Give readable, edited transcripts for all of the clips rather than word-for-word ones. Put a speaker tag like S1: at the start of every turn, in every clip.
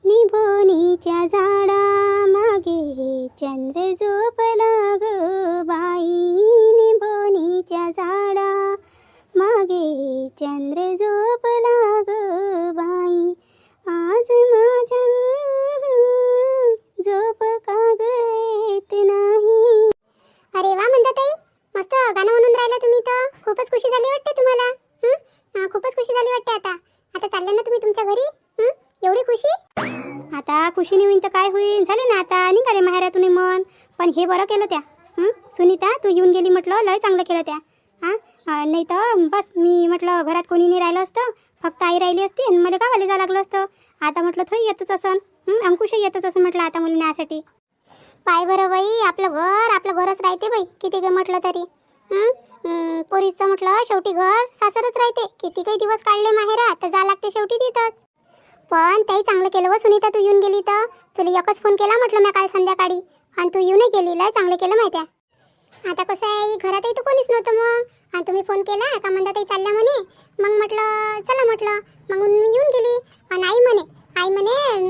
S1: निभोनीच्या झाडा मागे चंद्र झोपला ग बाई, निभोनीच्या झाडा मागे चंद्र झोपला ग बाई, आज माझ्या झोप का ग येत नाही. अरे वा म्हणताताई, मस्त गाणं म्हणून राहिला तुम्ही तर. खूपच खुशी झाली वाटते तुम्हाला. खूपच खुशी झाली वाटते. आता आता चालले ना तुम्ही तुमच्या घरी. एवढी खुशी. आता खुशीने होईन तर काय होईन, झाले ना आता निघाले माहेरातून मन. पण हे बरं केलं त्या. सुनीता तू येऊन गेली म्हटलं, लय चांगलं केलं त्या. नाही तर बस मी म्हटलं घरात कोणी नाही राहिलं असतं, फक्त आई राहिली असती आणि मला गावाला जावं लागलं असतं. आता म्हटलं थोडी येतच असन, अंकुशही येतच असं म्हटलं आता मुलीने यासाठी. पाय बरं बाई, आपलं घरच राहते बाई किती काही म्हटलं तरी. पोरीचं म्हटलं शेवटी घर सासरच राहते. किती काही दिवस काढले माहेरात तर जा लागते शेवटी तिथंच. पण ताई चांगलं केलं व सुनीता तू येऊन गेली तर. तुला एकच फोन केला म्हटलं मी काल संध्याकाळी, आणि तू येऊनही गेली. लय चांगलं केलं माहिती आहे. आता कसं आहे घरातही तर कोणीच नव्हतं मग, आणि तुम्ही फोन केला का मंदाताई चालल्या म्हणे. मग म्हटलं चला म्हटलं, मग मी येऊन गेली. आणि आई म्हणे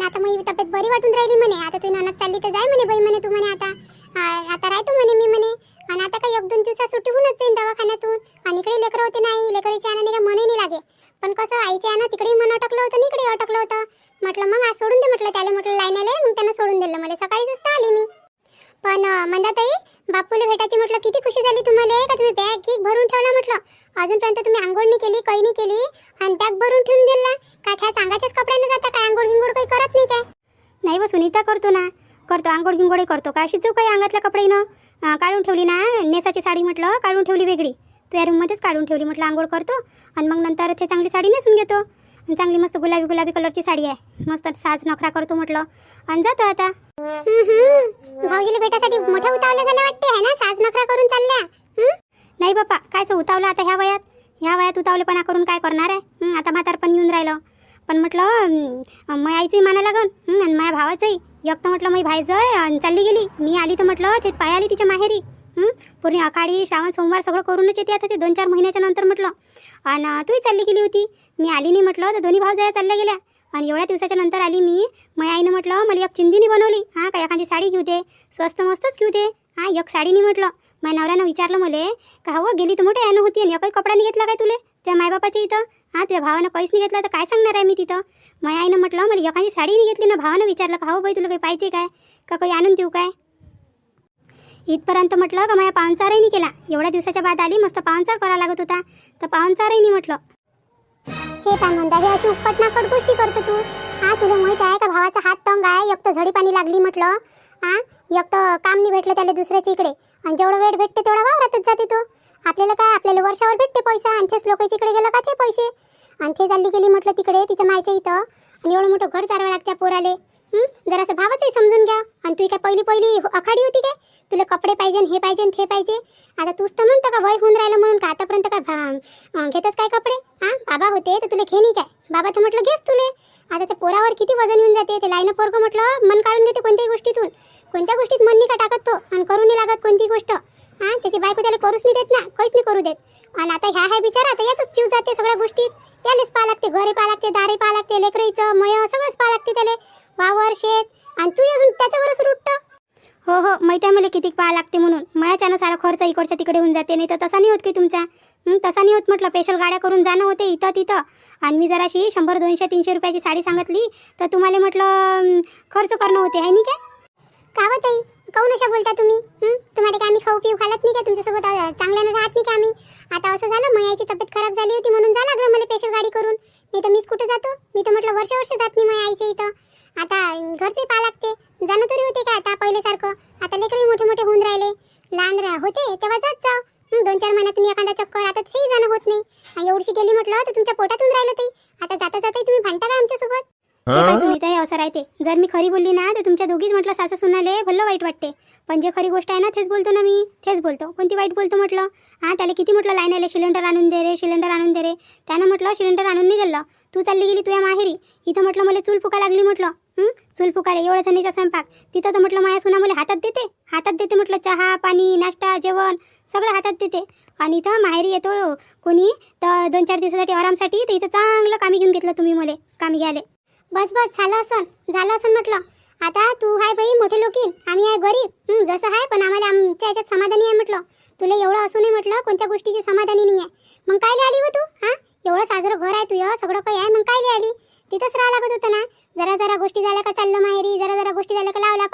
S1: आता मग तब्येत बरी वाटून राहिली म्हणे. आता तू ननद चालली तर जाय म्हणे बाई म्हणे तू म्हणे आता राहतो म्हणे मी म्हणे. आणि आता काही 1-2 दिवसात सुट्टी होऊनच जाईन दवाखान्यातून. आणि इकडे लेकरं होते नाही, लेकरीच्या आणाने का मनही नाही लागे. पण कसं आईच्या आना तिकडेही मन अटकलं होतं, इकडे अटकलं होतं. म्हटलं मग आज सोडून दे म्हटलं त्याला, म्हटलं लाईन आले. मग त्यांना सोडून दिलं. मला सकाळीच आली मी. पण मंदाताई बापूला भेटायची म्हटलं किती खुशी झाली तुम्हाला का तुम्ही बॅग भरून ठेवला म्हटलं. अजूनपर्यंत तुम्ही आंघोळ नाही केली, काही नाही केली, आणि बॅग भरून ठेवून दिला. काय त्या चांगाच्याच कपड्याने जाता काय? आंघोळ गिंघोळ काही करत नाही काय? नाही व सुनीता, करतो ना, करतो आंघोळ गिंघोळही करतो. काय अशी जो काही अंगातल्या कपड्यानं काढून ठेवली ना. नेसाची साडी म्हटलं काढून ठेवली वेगळी, तुझ्या रूममध्येच काढून ठेवली म्हटलं. आंघोळ करतो आणि मग नंतर ते चांगली साडी नेसून घेतो. चांगली मस्त गुलाबी कलरची साडी आहे, मस्त साज नखरा करतो म्हटलं आणि जातो आता. भाऊजीला भेटासाठी मोठा उतावला झाला वाटते आहे ना, साज नखरा करून चालल्या. नाही बापा, कायच उतावलं आता ह्या वयात उतावलेपणा करून काय करणार आहे. आता म्हातारपण येऊन राहिलं. पण म्हटलं माझ्या आईचंही माना लागन आणि माझ्या भावाचंही. एक तर म्हटलं माझी भाईजय चालली गेली, मी आली तर म्हटलं ते पाय आली तिच्या माहेरी. पूर्ण आखाडी श्रावण सोमवार सगळं करूनच येते आता ते 2-4 महिन्याच्या नंतर म्हटलं. आणि तूही चालली गेली होती, मी आली नाही म्हटलं. तर दोन्ही भाऊ चालल्या गेल्या. आणि एवढ्या दिवसाच्या नंतर आली मी. माझ्या आईनं म्हटलं मला एक चिंदीनी बनवली. का एखादी साडी घेऊ दे, स्वस्त मस्तच घेऊ दे. एक साडी नाही म्हटलं. माझ्या नवऱ्यानं विचारलं मला का हो गेली तर मोठ्या यानं होती आणि एकही कपडा नाही घेतला काय तुले तुझ्या मायबापाच्या इथं. तुझ्या भावानं काहीच नाही घेतलं तर काय सांगणार आहे मी तिथं. माझ्या आईनं म्हटलं मला एखादी साडी नाही घेतली ना. भावानं विचारलं का हो बाई तुला काही पाहिजे काय, का काही आणून देऊ काय. इथपर्यंत म्हटलं का माझ्या पाहुणचारही नाही केला. एवढ्या दिवसाच्या बाद आली, मस्त पाहुणचार करावा लागत होता तर पाहुणचारही नाही म्हटलं. हे काय म्हणता हे अशी उपटनापट गोष्टी करतो तू. तुला माहित आहे का भावाचा हात तंग आहे. एक तर झडी पाणी लागली म्हटलं. एक तर काम नाही भेटलं त्याला दुसऱ्याच्या इकडे. आणि जेवढा वेळ भेटते तेवढा वावरातच जाते तो. आपल्याला काय, आपल्याला वर्षावर भेटते पैसा, आणि तेच लोकांच्या इकडे गेलं का ते पैसे. आणि ते चालली गेली म्हटलं तिकडे तिच्या मायच्या इथं. आणि एवढं मोठं घर चालवावं लागतं पोराले. जरासं भावाचंही समजून घ्या. आणि तू काय पहिली आखाडी होती काय? तुला कपडे पाहिजे, हे पाहिजे, ते पाहिजे. आता तूच तर म्हणतो का वय होऊन राहिलं म्हणून का आतापर्यंत काय घेतच काय कपडे. बाबा होते तर तुला घे नाही काय? बाबा तर म्हटलं घेस तुले. आता ते पोरावर किती वजन येऊन जाते. ते लाईनं पोरगं म्हटलं मन काढून देते कोणत्याही गोष्टीतून. कोणत्या गोष्टीत मन नाही का टाकत तो, आणि करू नाही लागत कोणती गोष्ट. त्याची बायको त्याला करूच नाही देत ना, काहीच नाही करू देत. आणि आता ह्या बिचारा आता याच जीव जाते सगळ्या गोष्टीत. त्यालाच पाहा लागते, घरी पाहा लागते, दारे पाहा लागते, लेकराईचं मय सगळंच पाहा लागते त्याला, वावर शेत. आणि तू अजून त्याच्यावरच रुटतं. हो माहिती आहे मला किती पाहा लागते म्हणून. मयाच्यानं सारा खर्च इकडच्या तिकडे होऊन जाते. नाही तर तसा नाही होत की तुमचा. तसा नाही होत म्हटलं. स्पेशल गाड्या करून जाणं होते इथं तिथं. आणि मी जराशी 100, 200, 300 रुपयाची साडी सांगितली तर तुम्हाला म्हटलं खर्च करणं होते आहे नाही काय? का ताई काहून अशा बोलता तुम्ही? तुम्हाला काय आम्ही खाऊ पिऊ घालत नाही का? तुमच्यासोबत चांगल्यानं राहत नाही का आम्ही? आता असं झालं मयाची तब्येत खराब झाली होती म्हणून जा लागलं मला स्पेशल गाडी करून. नाही तर मीच कुठं जातो? मी तर म्हटलं वर्ष जात नाही माझ्या आईच्या इथं. आता घरचे पाहा लागते. जाणं तरी होते का आता पहिल्यासारखं? आता लेकरही मोठे होऊन राहिले. लहान होते तेव्हा जात जाऊ. 2-4 महिन्यातून एखादा चक्कर. आता तेही जाणं होत नाही. एवढीशी गेली म्हटलं तर तुमच्या पोटातून राहिलं ते. आता जाता तुम्ही भांडता का आमच्यासोबत? हे असं राहते. जर मी खरी बोलली ना तर तुमच्या दोघीच म्हटलं सासू सुनाले भलं वाईट वाटते. पण जे खरी गोष्ट आहे ना तेच बोलतो ना मी, तेच बोलतो. कोणती वाईट बोलतो म्हटलं? त्याला किती म्हटलं लाईन आले सिलेंडर आणून दे रे, सिलेंडर आणून दे रे. त्यानं म्हटलं सिलेंडर आणून नाही दिलं. तू चालली गेली तुझ्या माहेरी. इथं म्हटलं मला चूल फुका लागली म्हटलं. चूल फुकाले एवढ्या जणीचा स्वयंपाक. तिथं तर म्हटलं माझ्या सुना मला हातात देते म्हटलं. चहा पाणी नाश्ता जेवण सगळं हातात देते. आणि इथं माहेरी येतो कोणी तर 2-4 दिवसासाठी आरामसाठी. तर इथं चांगलं कामी घेऊन घेतलं तुम्ही मला, कामी घ्याले. बस बस झालं असं म्हटलं. आता तू हाय बाई मोठे लोकीन, आम्ही आहे गरीब. जसं आहे पण आम्हाला आमच्या याच्यात समाधानी आहे म्हटलं. तुला एवढं असूनही म्हटलं कोणत्या गोष्टीची समाधानी नाही आहे. मग कायले आली हो तू? हां, एवढं साजरं घर आहे तुझं, सगळं काही आहे, मग कायले आली? तिथंच राहा लागत होतं ना. जरा जरा गोष्टी झाल्या का चाललं माहेरी, जरा जरा गोष्टी झाल्या का लावला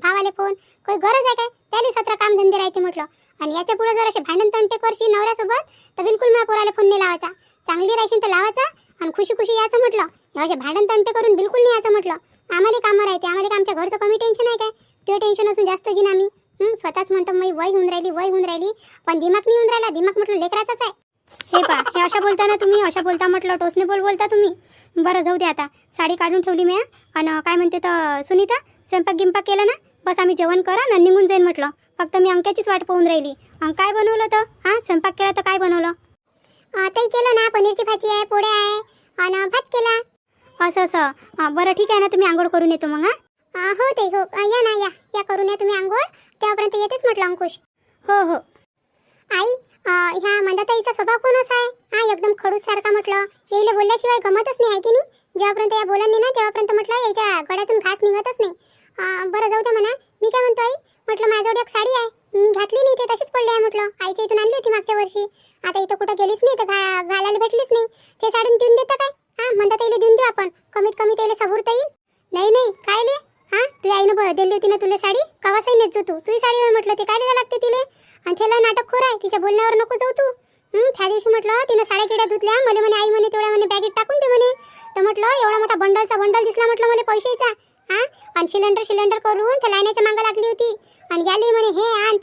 S1: भावाले फोन. काही गरज आहे काय? त्याला 17 कामधंदे राहते म्हटलं. आणि याच्या पुढे जर असे भांडण तंटे करशील नवऱ्यासोबत तर बिलकुल माझ्या पोराला फोन नाही लावायचा. चांगली राहशील तर लावायचा आणि खुशी खुशी यायचं म्हटलं. हे असे भांडण तंटे करून बिलकुल नाही यायचं म्हटलं. आम्हाला कामं राहते, आम्हाला आमच्या घरचं कमी टेन्शन आहे काय? ते टेन्शन असून जास्त घेईन आम्ही. स्वतःच म्हणतो मी वय होऊन राहिली, पण दिमाग नाही होऊन राहिला. दिमाग म्हटलं लेकराचाच आहे. हे पा, हे अशा बोलता ना तुम्ही, अशा बोलता म्हटलं, टोचने बोलता तुम्ही. बरं जाऊ दे आता, साडी काढून ठेवली मी. आणि काय म्हणते तर सुनीता, स्वयंपाक गिंपाक केला ना? बस आम्ही जेवण करा आणि निघून जाईन म्हटलं. फक्त मी अंक्याचीच वाट पाहून राहिली. काय बनवलं तर? हां, स्वयंपाक केला तर काय बनवलं? ताई केलं ना, पनीरची भाजी आहे, पोळ्या आहे आणि भात केला. असं बरं ठीक आहे ना, तुम्ही आंघोळ करून येतो मग. हां हो ताई हो, या ना, या करून या तुम्ही आंघोळ. तेव्हापर्यंत येतेच म्हटलं अंकुश. हो हो. आई, ह्या मंदाताईचा स्वभाव कोण असा आहे? हा, एकदम खडूस सारखा म्हटलं. यायला बोलल्याशिवाय गमतच नाही आहे की नाही? जेव्हापर्यंत या बोलत नाही ना तेव्हापर्यंत म्हटलं याच्या गळ्यातून घास निघतच नाही. बरं जाऊ दे म्हणा. मी काय म्हणतो आई, म्हटलं माझ्याजवळ एक साडी आहे, मी घातली नाही, ते तशीच पडली आहे म्हटलं. आईच्या इथून आणली होती मागच्या वर्षी. आता इथं कुठं गेलीच नाही तर घालायला भेटलीच नाही. ते साडीन देऊन देता काय? हां, मंदाताईला देऊन देऊ आपण, कमीत कमी त्याला सबुरता येईल. नाही काय ले, हां तुझ्या आईनं दिली होती ना तुला साडी, कवासाही नेत जो तुझी साडी म्हटलं. ते काय लागते तिले? आणि त्याला नाटक खोर आहे, तिच्या बोलण्यावर नको जाऊ तू. त्या दिवशी म्हटलं तिनं साड्या किड्या धुतल्या, मला म्हणे आई म्हणे तेवढ्या म्हणे बॅगेत टाकून दे म्हणे. तर म्हटलं एवढा मोठा बंडल दिसला म्हटलं मला पैशाचा. हां, आणि सिलेंडर करून त्या लाईनाच्या मागं लागली होती. आणि याली म्हणे हे आण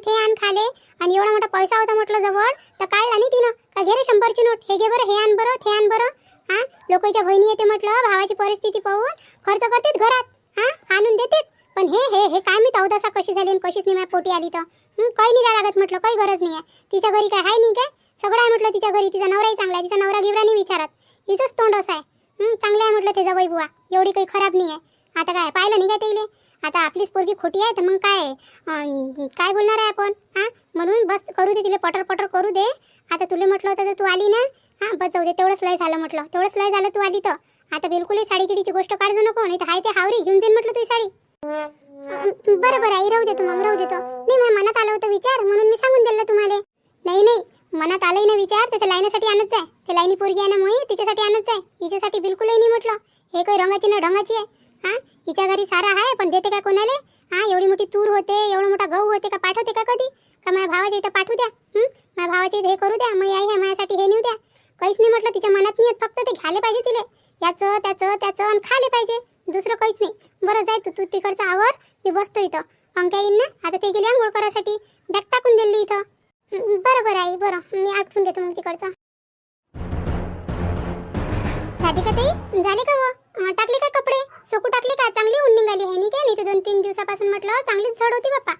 S1: ते आण खाले. आणि एवढा मोठा पैसा होता म्हटलं जवळ, तर काढला नाही तिनं. का घे रे 100ची नोट, हे घे बरं, हे आण बरं, ते आण बरं. हां, लोकांच्या बहिणी येते म्हटलं, भावाची परिस्थिती पाहून खर्च करतेत घरात. हां, आणून देतेत. पण हे काय मी तवदासा कशी झाली आणि कशीच नाही माझ्या पोटी आली तर. काही नाही द्या लागत म्हटलं, काही गरज नाही आहे. तिच्या घरी काय आहे नाही काय? सगळं आहे म्हटलं तिच्या घरी. तिचा नवराही चांगला आहे, तिचा नवरा गिवरा नाही विचारत. हिचंच तोंड असं आहे. चांगलं आहे म्हटलं त्याचा वैभवा, एवढी काही खराब नाही आहे. आता काय पाहिलं नाही काय त्याला? आता आपलीच पोरगी खोटी आहे तर मग काय बोलणार आहे आपण? हां, म्हणून बस करू दे तिला, पटर करू दे. आता तुला म्हटलं होतं तर तू आली ना. हां, बस जाऊ दे, तेवढंच लय झालं म्हटलं, तेवढंच लय झालं तू आली तर. आता बिलकुलही साडी गिडीची गोष्ट काढू नको, नाही तर हाय ते हावरी घेऊन जाईन म्हटलं तुझी साडी. बरं आई, राहू देतो मग, राहू देतो. नाही, माझ्या मनात आलं होतं विचार म्हणून मी सांगून दिलं तुम्हाला. नाही मनात आलंय ना विचार तर लाईनीसाठी आणत जाय. ते लाईनी पोरगी आहे ना मोही, तिच्यासाठी आणत जाय. हिच्यासाठी बिलकुलही नाही म्हटलं. हे काही रंगाची ना ढंगाची आहे. हां, हिच्या घरी सारा आहे पण देते काय कोणाला? हां, एवढी मोठी तूर होते, एवढा मोठा गहू होते का पाठवते का कधी? का माझ्या भावाच्या इथं पाठवू द्या. माझ्या भावाच्या इथं हे करू द्या, मग आई आहे माझ्यासाठी हे नेऊ द्या. काहीच नाही म्हटलं, तिच्या मनात नाही. फक्त ते घ्यायला पाहिजे तिले, याचं त्याचं आणि खाले पाहिजे, दुसरं काहीच नाही. बरं जाय तू तिकडचा आवर, मी बसतो इथं. अंक्या येईन ना, आता ते गेले आंघोळ करायसाठी, बॅग टाकून दिली इथं. बरं आई, बरं मी आठवून घेतो मग तिकडचं. राधिका ताई, झाले का व? टाकले का कपडे? सोकू टाकले का? चांगली ऊन निघाली आहे नाही काय? नाही तर 2-3 दिवसापासून म्हटलं चांगलीच झड होती बाप्पा.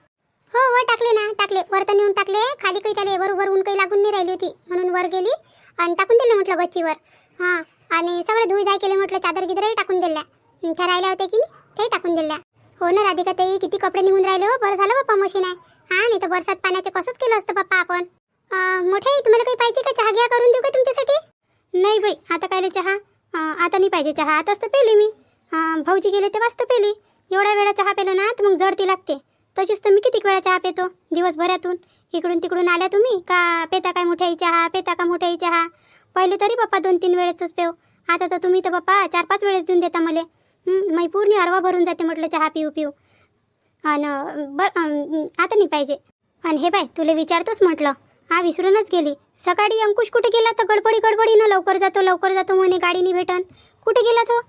S1: हो टाकले ना, टाकले. वर तर नेऊन टाकले, खाली काही त्याला बरोबर ऊन काही लागून नाही राहिली होती म्हणून वर गेली आणि टाकून दिलं म्हटलं गच्चीवर. हां, आणि सगळे धुई केले म्हटलं, चादर गिदरही टाकून दिल्या. त्या राहिल्या होत्या की नाही तेही टाकून दिल्या. हो ना राधिका ताई, किती कपडे निघून राहिले हो. बरं झालं बाप्पा मशीन आहे. हां, नाही तर बरसात पाण्याचे कसंच केलं असतं बाप्पा आपण. मोठे तुम्हाला काही पाहिजे का? चहा घ्या करून देऊ का तुमच्यासाठी? नाही बाई, आता कायले चहा? आता नाही पाहिजे चहा, आताच तर पेली मी. भाऊजी गेले तेव्हाच तर पेली. एवढ्या वेळा चहा पेलो ना तर मग जडती लागते. तशीच तर मी किती वेळा चहा पेतो दिवसभरातून. इकडून तिकडून आल्या तुम्ही का पेता काय मोठ्याही चहा, पेता का मोठ्याही चहा? पहिले तरी बाप्पा 2-3 वेळेसच पेव. आता तर तुम्ही तर बाप्पा 4-5 वेळेस देऊन देता मला. मी पूर्ण अरवा भरून जाते म्हटलं चहा पिऊ. आणि आता नाही पाहिजे. आणि हे बाय, तुला विचारतोच म्हटलं. विसरूनच गेली. सकाळी अंकुश कुठे गेला तर गडबडीनं लवकर जातो म्हणे, गाडीने भेटन. कुठे गेला तो?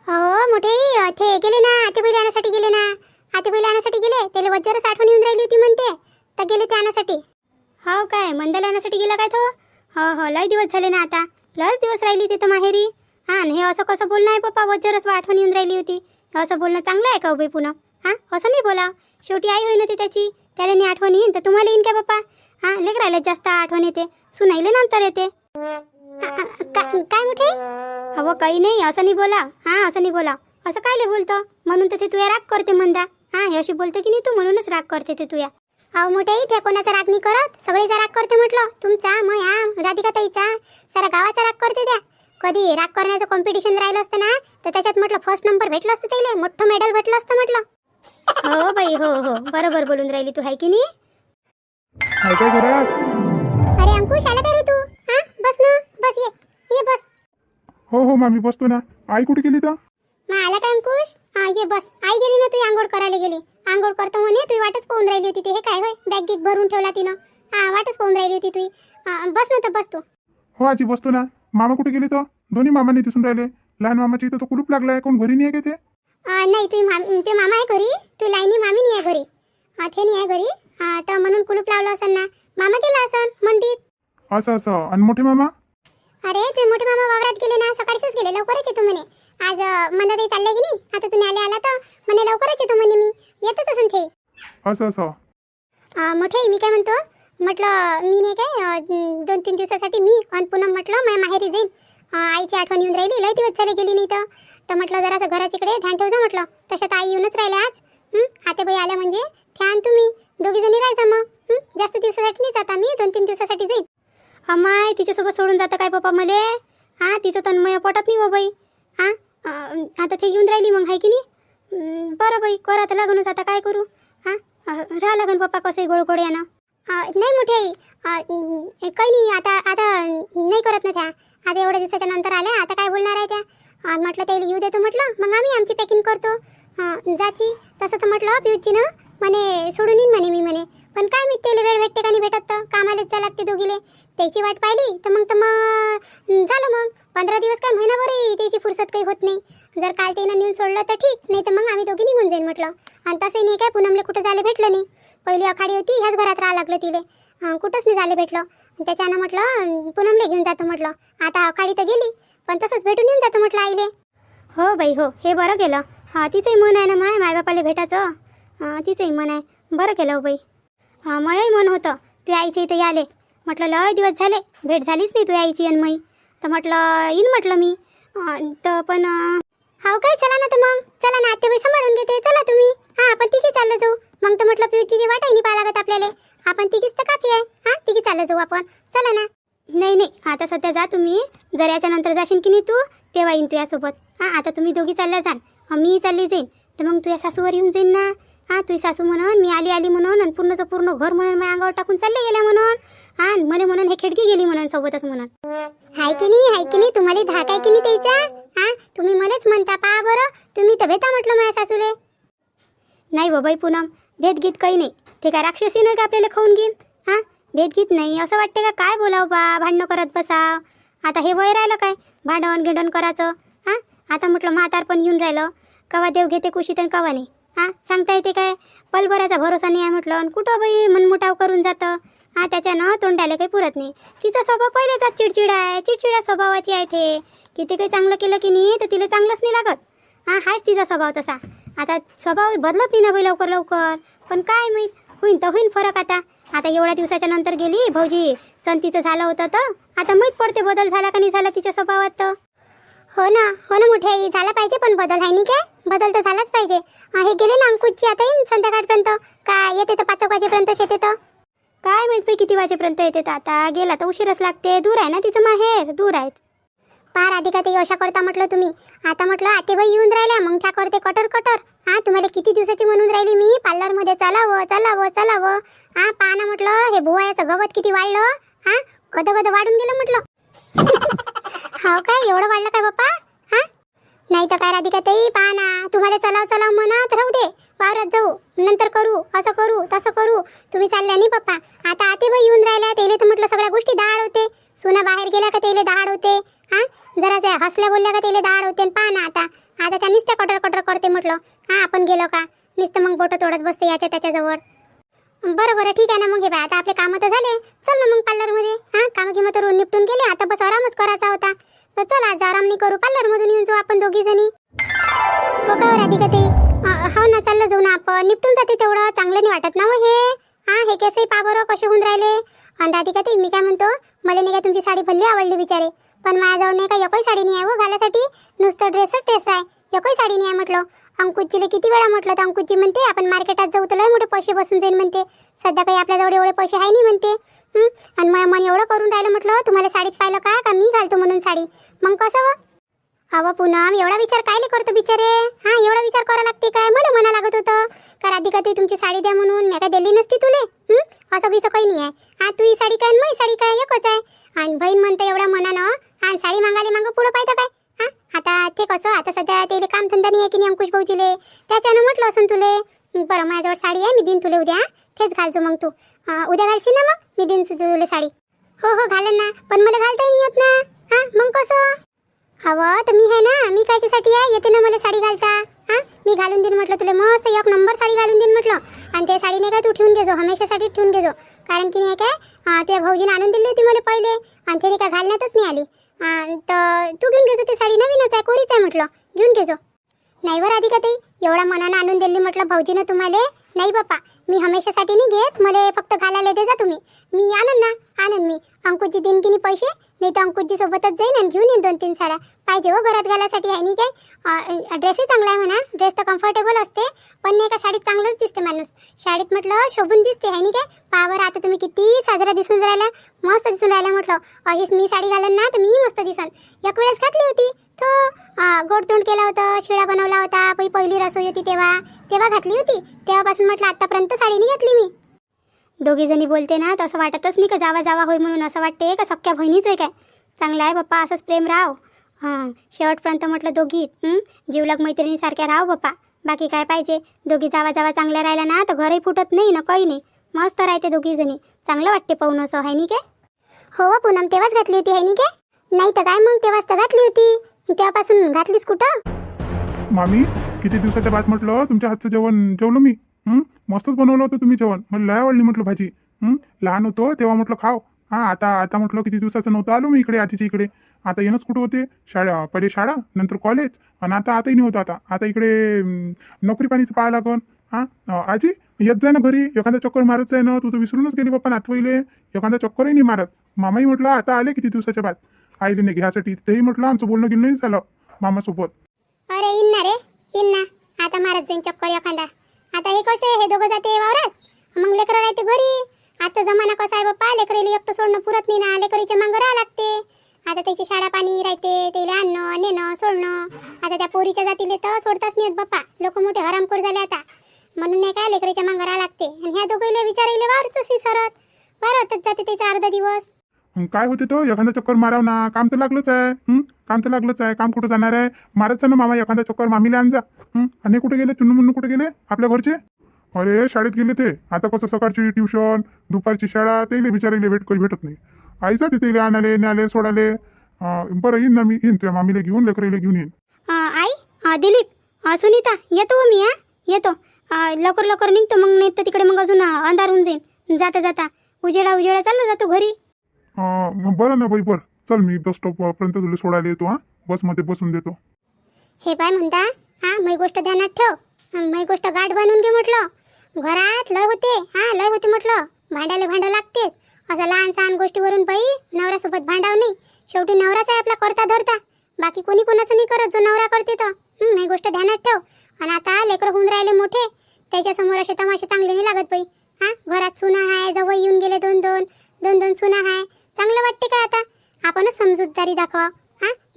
S1: हो मोठे, ते गेले ना, आतेबैल आणण्यासाठी गेले ना. आतेबैल आणण्यासाठी गेले, त्याला वज्जरच आठवण येऊन राहिली होती म्हणते, तर गेले ते आणण्यासाठी. हो काय, मंदाला आणण्यासाठी गेला काय तो? हो लय दिवस झाले ना, आता लयच दिवस राहिली तिथं माहेरी. आणि हे असं कसं बोलणं आहे पप्पा? वज्जरच आठवण येऊन राहिली होती. असं बोलणं चांगलं आहे का उभे पुन्हा? असं नाही बोला. शेवटी आई होईन ती त्याची, त्याला नाही आठवण येईन तर तुम्हाला येईन का पप्पा? लेकरायला जास्त आठवण येते, सुनाईले नंतर येते. काय मोठे? हो काही नाही, असं नाही बोला. असं नाही बोला. असं कायले बोलतं? म्हणून तर ते तुया राग करते मंदा. हे अशी बोलते की नाही तू, म्हणूनच राग करते ते तुया. मोठे, त्या कोणाचा राग नाही करत, सगळेचा राग करते म्हटलं. तुमचा, मया, राधिका ताईचा, सारा गावाचा राग करते त्या. कधी राग करण्याचं कॉम्पिटिशन राहिलं असतं ना तर त्याच्यात म्हटलं फर्स्ट नंबर भेटलं असतं त्याला, मोठं मेडल भेटलं असतं म्हटलं.
S2: हो बाई हो हो, बरोबर बोलून राहिली तू, हाय की नाही?
S3: काय काय घरात?
S1: अरे अंकुश, आला का रे तू? हा बस ना, बस ये बस.
S3: हो हो मामी बसतो ना. आई कुठे गेली तर?
S1: मग आला का अंकुश? हा ये बस. आई गेली ना, तू आंघोळ करायला गेली. आंघोळ करतो म्हणे, तू वाटच पाहून राहिली होती. ते हे काय होय, बॅग गिग भरून ठेवला तिनं. हा वाटच पाहून राहिली होती तू. बस ना तर बस तू.
S3: हो आजी बसतो ना. मामा कुठे गेली तर? दोन्ही मामांनी दिसून राहिले. लहान मामाची इथं तो कुलूप लागलाय, कोण घरी नाही आहे का ते?
S1: नाही ते मामा आहे घरी. तू लाईनी मामी नाही आहे घरी. ते नाही आहे घरी. तर म्हणून कुलूप लावलं असेल ना. मामा गेला असेल मंडीत.
S3: असं असं. आणि मोठे मामा?
S1: अरे ते मोठे मामा वावरात गेले ना, सकाळीच गेले. लवकरच येतो म्हणे. आज मंदाताई चालले की नाही, आता तुम्ही आला तर म्हणे लवकरच येतो म्हणे. मी येतच असेल ते.
S3: असं असं.
S1: मोठे मी काय म्हणतो, म्हटलं मी नाही काय 2-3 दिवसासाठी मी आणि पुन्हा म्हटलं माझ्या माहेरी जाईन. आईची आठवण येऊन राहिली, लय दिवस झाले गेली नाही तर म्हटलं जरासं घराच्याकडे ध्यान ठेवजा म्हटलं. तशात आई येऊनच राहिले आज. आतेबाई आल्या म्हणजे ध्यान तुम्ही दोघी जणी राहायचा मग. जास्त दिवसासाठी नाही जाता, मी 2-3 दिवसासाठी जाईन.
S2: अमाय तिच्यासोबत सोडून जातं काय पप्पा मले? हां तिचं तन्मय पटत नाही हो बाई. हां आता ते येऊन राहिली मग, हाय की नाही? बरं बाई, करा तर लागूनच, आता काय करू? हां राहा लागन पप्पा कसंही गोडगोड यानं.
S1: नाही मोठे आई, काही नाही. आता नाही करत ना त्या. आता एवढ्या दिवसाच्या नंतर आल्या, आता काय बोलणार आहे त्या? म्हटलं ते येऊ देतो म्हटलं, मग आम्ही आमची पॅकिंग करतो. जाची तसं तर म्हटलं पिऊची ना म्हणे सोडून येईन म्हणे मी म्हणे. पण काय मी त्याला वेळ भेटते का नाही भेटत, तर कामालाच जा लागते दोघीले. त्याची वाट पाहिली तर मग झालं. मग 15 दिवस काय महिनाभरही त्याची फुरसत काही होत नाही. जर काल त्यानं नेऊन सोडलं तर ठीक, नाही तर मग आम्ही दोघी निघून जाईन म्हटलं. आणि तसंही नाही काय पूनमले कुठं जायला भेटलं नाही. पहिली आखाडी होती, ह्याच घरात राहा लागलं तिले. कुठंच नाही झाले भेटलं. त्याच्यानं म्हटलं पूनमले घेऊन जातो म्हटलं. आता आखाडी तर गेली, पण तसंच भेटून येऊन जातो म्हटलं आईले.
S2: हो बाई हो, हे बरं केलं. तिचंही मन आहे ना मायबापाला भेटायचं. तिचंही मन आहे, बरं केलं हो बाई. मलाही मन होतं तू आईच्या इथे याले. म्हटलं लय दिवस झाले भेट झालीच नाही तू आईची आणि मई, तर म्हटलं येईन म्हटलं मी. तर पण
S1: हो काय, चला ना तर मग. चला ना, आत्याबाई सांभाळून घेते. चला तुम्ही. आपण तिघी चाललं जाऊ. मग तर म्हटलं पिऊची जी वाट आहे नाही पाहा लागत आपल्याला. आपण तिघीच तर काफी आहे. तिघी चाललं जाऊ आपण. चला ना.
S2: नाही आता सध्या जा तुम्ही. जर याच्यानंतर जाशील की नाही तू, तेव्हा येईन तुझ्यासोबत. आता तुम्ही दोघी चालल्या जाण, मी चालली जाईन. तर मग तुझ्या सासूवर येऊन जाईन ना. तुझी सासू म्हणून मी आली म्हणून, आणि पूर्णचं पूर्ण घर म्हणून माझ्या अंगावर टाकून चालले गेल्या म्हणून. मला म्हणून हे खिडकी गेली म्हणून सोबतच म्हणून.
S1: हाय की नाही तुम्हाला धाक आहे की नाही त्याचा? तुम्ही मलाच म्हणता पहा बरं. तुम्ही तर भेटा म्हटलं माझ्या सासूले.
S2: नाही बाबाई पूनम, भेदगीत काही नाही. ते काय राक्षसी नाही का आपल्याला खाऊन घेईन? भेदगीत नाही. असं वाटते का काय बोलाव बा, भांडणं करत बसाव. आता हे वय राहिलं काय भांडण गिंडण करायचं? आता म्हटलं म्हातारपण येऊन राहिलं, कवा देव घेते कुशीत आणि कवा नाही. सांगता येते काय? पलभराचा भरोसा नाही आहे म्हटलं. आणि कुठं बाई मनमुटाव करून जातं. त्याच्यानं तोंडाला काही पुरत नाही. तिचा स्वभाव पहिलेचा चिडचिडा आहे, चिडचिडा स्वभावाची आहे. ते किती काही चांगलं केलं की नाही तर तिला चांगलंच नाही लागत. हाच तिचा स्वभाव तसा. आता स्वभाव बदलत नाही ना बाई लवकर. पण काय माहीत, होईन तर होईन फरक. आता एवढ्या दिवसाच्या नंतर गेली भाऊजी, चंतीचं झालं होतं तर आता माहीत पडते बदल झाला का नाही झाला तिच्या स्वभावात. तर
S1: हो ना मोठे आई, झाला पाहिजे पण बदल आहे नाही काय? बदल तर झालाच पाहिजे. हे गेले ना अंकुशची, आता येईन संध्याकाळपर्यंत. काय येते तर 5 वाजेपर्यंत येते तर
S2: काय माहीत बाई किती वाजेपर्यंत येते. तर आता गेला तर उशीरच लागते. दूर आहे ना तिचं माहेर, दूर आहेत.
S1: पहा राधिका ताई, अशा करता म्हटलं तुम्ही. आता म्हटलं आतेबाई येऊन राहिल्या, मग त्या करते कटर. तुम्हाला किती दिवसाची म्हणून राहिली मी पार्लरमध्ये चालावं. पहा ना म्हटलं, हे भुवयाचं गवत किती वाढलं. गद वाढून गेलं म्हटलं. हो काय, एवढं वाढलं काय बाप्पा? नाही तर काय राधिका ताई, पहा ना, तुम्हाला चलाव म्हणत राहू दे. वावरात जाऊ, नंतर करू, असं करू तसं करू. तुम्ही चालल्या नाही पप्पा. आता आतेबाई येऊन राहिल्या, तेले तर म्हटलं सगळ्या गोष्टी दाड होते. सुना बाहेर गेल्या का तेले दाड होते. जराशा हसल्या बोलल्या का तेले दाड होते. पहा ना आता त्या नुसत्या कटर करते म्हटलं. आपण गेलो का नुसतं मग बोटं तोडत बसते याच्या त्याच्याजवळ. बरं ठीक आहे ना. मग हे बाय, आता आपले कामं तर झाले. चल ना मग पार्लरमध्ये. कामं किंमत तर निपटून गेले. आता बस आरामच करायचा होता. तर चल आज आराम नाही करू, पार्लरमधून येऊन जाऊ आपण दोघी जणी. हो का राधिका ताई? हो ना, चाललं जाऊ ना आपण. निपटून जाते तेवढं. चांगलं नाही वाटत ना हो हे. हे केसही पा बरं कसे होऊन राहिले. आणि राधिका ताई, मी काय म्हणतो, मला नाही का तुमची साडी भल्ली आवडली बिचारे. पण माझ्याजवळ नाही का एकही साडी नाही आहे हो घालायसाठी. नुसतं ड्रेस आहे. एकही साडी नाही आहे म्हटलं. अंकुजीला किती वेळा म्हटलं तर अंकुजी म्हणते आपण मार्केटात जाऊ तर लय मोठे पैसे बसून जाईन म्हणते. सध्या काही आपल्याजवळ एवढे पैसे आहे नाही म्हणते. आणि मन एवढं करून राहिलं म्हटलं तुम्हाला साडीत पाहिलं का मी घालतो म्हणून साडी. मग कसं व अहो पूनम एवढा विचार कायले करतो बिचारे. हां एवढा विचार करावा लागते काय. मला म्हणा लागत होतं का राधिका तू तुमची साडी द्या म्हणून. मी काय दिली नसती तुले. असं गिसं काही नाही आहे. हां तू ही साडी काय आणि साडी काय एकच आहे. आणि बहीण म्हणतं एवढ्या मनानं आणि साडी मागायला पुढं पाहिजे काय. हां आता ते कसं आता सध्या ते कामधंदा नाही आहे की नाही अंकुश भाऊजीले. त्याच्यानं म्हटलं असून तुले. बरं माझ्याजवळ साडी आहे मी देईन तुले उद्या. तेच घालतो मग तू. उद्या घालशील ना मग मी देईन तुले साडी. हो हो घालेन ना पण मला घालताही नाही येत ना. हां मग कसं हवं तर मी आहे ना. मी कायच्यासाठी आहे येते ना मला साडी घालता. हां मी घालून देईन म्हटलं तुला मस्त एक नंबर साडी घालून देईन म्हटलं. आणि त्या साडी नाही काय तू ठेवून घेजो हमेशासाठी ठेवून घेजो. कारण की नाही काय त्या भाऊजीने आणून दिली होती मला पहिले आणि ते काय घालण्यातच नाही आली. तर तू घेऊन घेजो ती साडी नवीनच आहे कोरीच आहे म्हटलं घेऊन घेजो. नाही बरं राधिका ताई एवढा मनानं आणून दिली म्हटलं भाऊजीनं तुम्हाला. नाही बाप्पा मी हमेशासाठी नाही घेत. मला फक्त घालायला दे जा तुम्ही. मी आणन मी अंकुजी देईन की नाही पैसे. नाही तर अंकुजी सोबतच जाईन आणि घेऊन येईन 2-3 साड्या. पाहिजे हो घरात घालायसाठी आहे नाही काय. ड्रेसही चांगला आहे म्हणा. ड्रेस तर कम्फर्टेबल असते पण नाही का साडीत चांगलंच दिसते माणूस. शाळेत म्हटलं शोभून दिसते आहे नाही काय. पावर आता तुम्ही किती साजरा दिसून राहिला मस्त दिसून राहिला म्हटलं. अशीच मी साडी घालन ना तर मी मस्त दिसन. एक वेळेस घातली होती तो गोडतोंड केला होता शिळा बनवला होता. पहिली रसोई होती तेव्हा घातली होती. तेव्हापासून म्हटलं आतापर्यंत साडी नाही घातली मी.
S2: दोघी जणी बोलते ना तर असं वाटतच नाही का जावा होय म्हणून. असं वाटते का सख्या बहिणीच आहे काय. चांगला आहे बाप्पा असंच प्रेम राव. हां शेवटपर्यंत म्हटलं दोघी जीवलग मैत्रिणीसारख्या राव बाप्पा. बाकी काय पाहिजे. दोघी जावा चांगल्या राहिल्या ना तर घरही फुटत नाही ना काही नाही. मस्त राहते दोघी जणी. चांगलं वाटते पाहून असं आहे नाही काय.
S1: हो पूनम तेव्हाच घातली होती आहे नाही काय. नाही तर काय मग तेव्हाच तर घातली होती. तेव्हापासून घातलीस कुठं.
S3: मामी किती दिवसाच्या बाद म्हटलं तुमच्या हातचं जेवण जेवलो मी. मस्तच बनवलं होतं तुम्ही जेवण. मला लय आवडली म्हटलं भाजी. लहान होतो तेव्हा म्हटलं खाव. हां आता म्हटलं किती दिवसाचं नव्हतं आलो मी इकडे आजीच्या इकडे. आता येणंच कुठं होते. पहिले शाळा नंतर कॉलेज आणि आताही नाही होतं. आता इकडे नोकरी पाणीचं पाहायला लागन. हां आजी येत जाय ना घरी. एखादा चक्कर मारत जाय ना. तू तर विसरूनच गेली बाप्पा नातवईले. एखादा चक्करही नाही मारत. मामाही म्हटलं आता आले किती दिवसाच्या बाद आईले नाही घ्यासाठी. तेही म्हटलं आमचं बोलणं गेलं नाही झालं मामासोबत.
S1: अरे येईन ना रे येईन ना. आता मारत जाईन चक्कर एखादा. आता हे कसे हे दोघं जाते वावरात मग लेकरं राहते घरी. आता जमाना कसा आहे बाप्पा लेकरीला एकटं सोडणं पुरत नाही ना. लेकरीच्या मागं राहावं लागते. आता त्याची शाळा पाणी राहते त्याला आणणं नेणं सोडणं. आता त्या पोरीच्या जातीले तर सोडताच नाहीत बाप्पा. लोक मोठे हरामखोर झाले आता. म्हणून नाही काय लेकरीच्या मागं राहावं लागते. आणि ह्या दोघीला विचारायला वावरच सरत वावरतच जाते त्याचा अर्धा दिवस.
S3: काय होते तो एखादा चक्कर माराव ना. काम तर लागलंच आहे. काम तर लागलंच आहे. काम कुठं जाणार आहे. मारत ना मामा एखादा चक्कर मामीला आण जा. आणि कुठे गेले चुन्नू मुन्नू कुठे गेले आपल्या घरचे. अरे शाळेत गेले ते. आता कसं सकाळची ट्युशन दुपारची शाळा तेले बिचारायला भेटत नाही. आई जाते ते आणाले न्याले सोडाले. बरं येईन ना मी येईन तुझ्या मामीला घेऊन लेकराईला घेऊन येईन.
S2: आई दिलीप सुनीता येतो मी. येतो लवकर निघतो. मग नाही तर तिकडे मग अजून अंधार होऊन जाईन. जाता उजेडा चालला जातो घरी.
S3: बरं ना बाई बरं चल मी बस स्टॉपपर्यंत तुला सोडायला येतो. बसमध्ये बसून देतो.
S1: हे काय म्हणता. मी गोष्ट ध्यानात ठेव. मी गोष्ट गाठ बांधून घे म्हटलं. घरात लय होते म्हटलं. भांडं लागते. असं लहान सहान गोष्टीवरून बाई नवऱ्यासोबत भांडाव नाही. शेवटी नवराच आहे आपला करता धरता. बाकी कोणी कोणाचं नाही करत जो नवरा करते तर. ही गोष्ट ध्यानात ठेव. आणि आता लेकरं होऊन राहिले मोठे त्याच्यासमोर असे तमाशे चांगले नाही लागत बाई. घरात सुना आहे जवळ येऊन गेले दोन सुना आहे. चांगलं वाटते का आता. आपणच समजूतदारी दाखवा.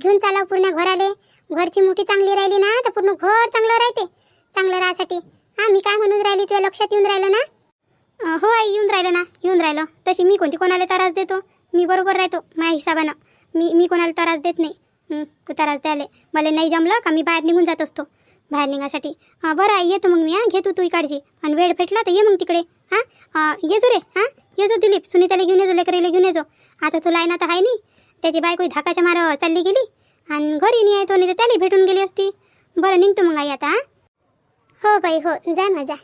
S1: घेऊन चाला पूर्ण घराले. घरची मोठी चांगली राहिली ना तर पूर्ण घर चांगलं राहते. चांगलं राहासाठी मी काय म्हणून राहिली तुझ्या लक्षात येऊन राहिलं ना.
S2: हो आई येऊन राहिलं. तशी मी कोणाला त्रास देतो. मी बरोबर राहतो माझ्या हिसाबानं. मी कोणाला त्रास देत नाही. त्रास द्यायला मला नाही जमलं का मी बाहेर निघून जात असतो बाहेर निघासाठी. बरं आई येतो मग मी. घेतो तू काळजी. आणि वेळ भेटला तर ये मग तिकडे. ये जो रे. ये जो दिलीप सुनीताला घेऊन येजो लेकरीला घेऊन येजो. आता तो लायना तर आहे नाही. त्याची बायको धाकाच्या मारा चालली गेली आणि घरी नाही आहे तो. नाही तर त्याला भेटून गेली असती. बरं निघतो मग आई आता.
S1: हो बाई हो जा मजा.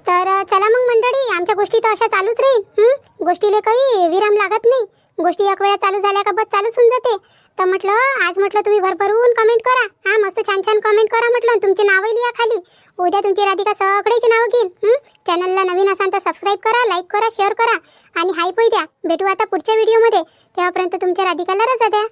S1: तर चला मग मंडळी आमच्या गोष्टी तर अशा चालूच राहील. गोष्टीला काही विराम लागत नाही. गोष्टी एक वेळा चालू झाल्या का बस चालूच होऊन जाते. तर म्हटलं आज म्हटलं तुम्ही भरभरून कमेंट करा. मस्त छान कमेंट करा म्हटलं. तुमचे नावही लिहा खाली. उद्या तुमची राधिका सगळ्याची नावं घेईन. चॅनलला नवीन असाल तर सबस्क्राईब करा लाईक करा शेअर करा आणि हाय पोई द्या. भेटू आता पुढच्या व्हिडिओमध्ये. तेव्हापर्यंत तुमच्या राधिकाला रजा द्या.